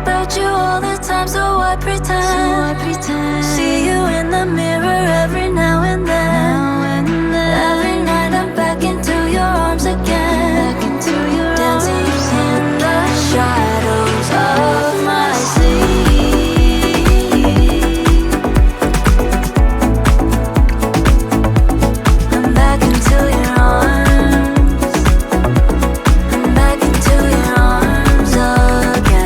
about you all the time, so I pretend. See you in the mirror every now and then. Every night I'm back into your arms again. Dancing in the shadows of my sleep. I'm back into your arms. I'm back into your arms again.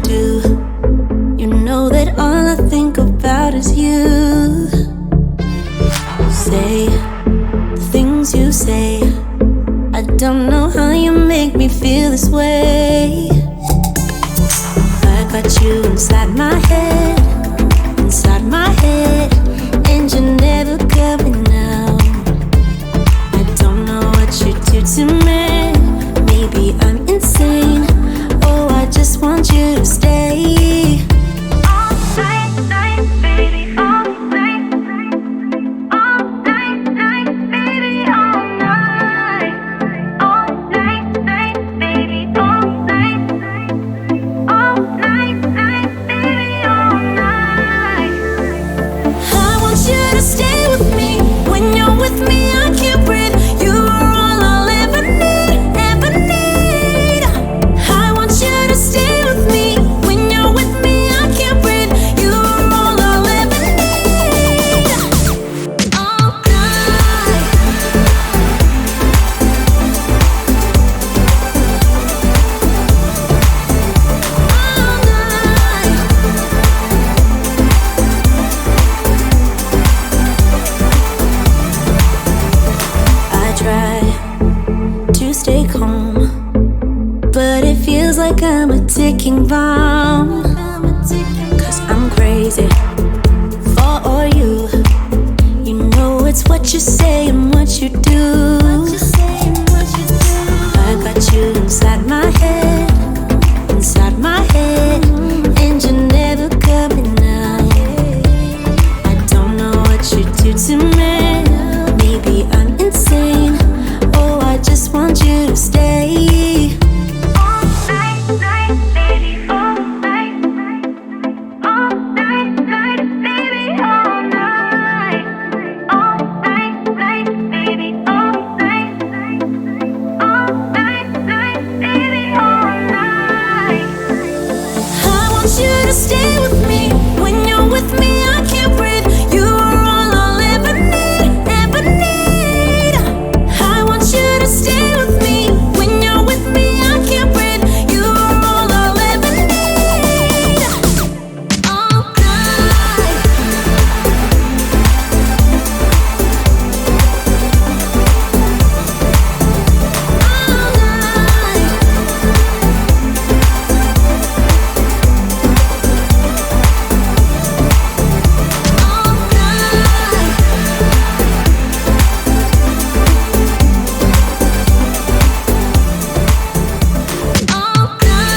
do. You know that all I think about is you. Say the things you say. I don't know how you make me feel this way. I got you inside my head, and you're never coming out. I don't know what you do to me. Maybe I'm insane. Oh, I just want you to stay. All night, night, baby, all night. All night, night, baby, all night. All night, night, baby, all night. All night, night, baby, all night. I want you to stay with me. When you're with me, I can't breathe. You are all I'll ever need, ever need. I want you to stay with me. When you're with me, I can't breathe. You are all I'll ever need. All night. All night. I try to stay calm, but it feels like I'm a ticking bomb. Cause I'm crazy for you. You know it's what you say and what you do. I got you inside my head, and you're never coming out. I don't know what you do to me. Maybe I'm insane. Oh, I just want you to stay. All night, night, baby, all night. All night, night, baby, all night. All night, night, baby, all night. All night, night, baby, all night. I want you to stay with me. When you're with me, I can't breathe. You are all I'll ever need, ever need. I want you to stay with me. When you're with me, I can't breathe. You are all I'll ever need. All night. All night. All night. All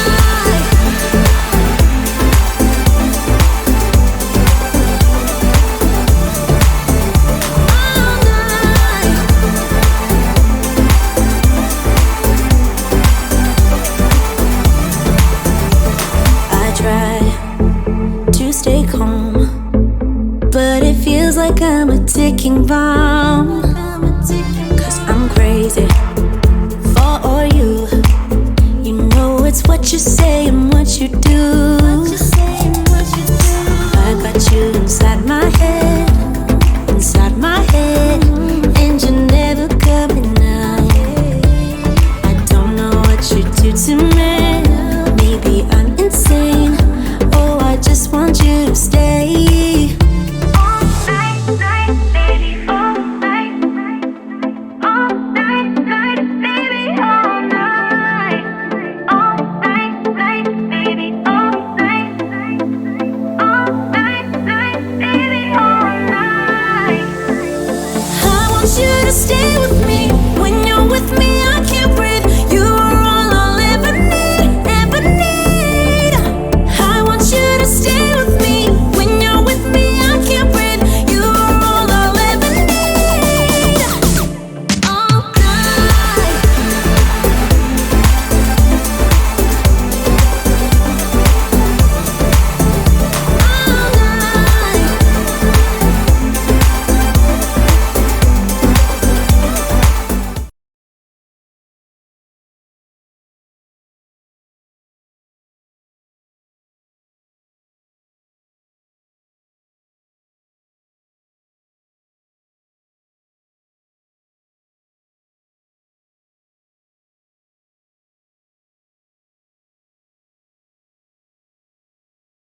night. All night. I try to stay calm, but it feels like I'm a ticking bomb.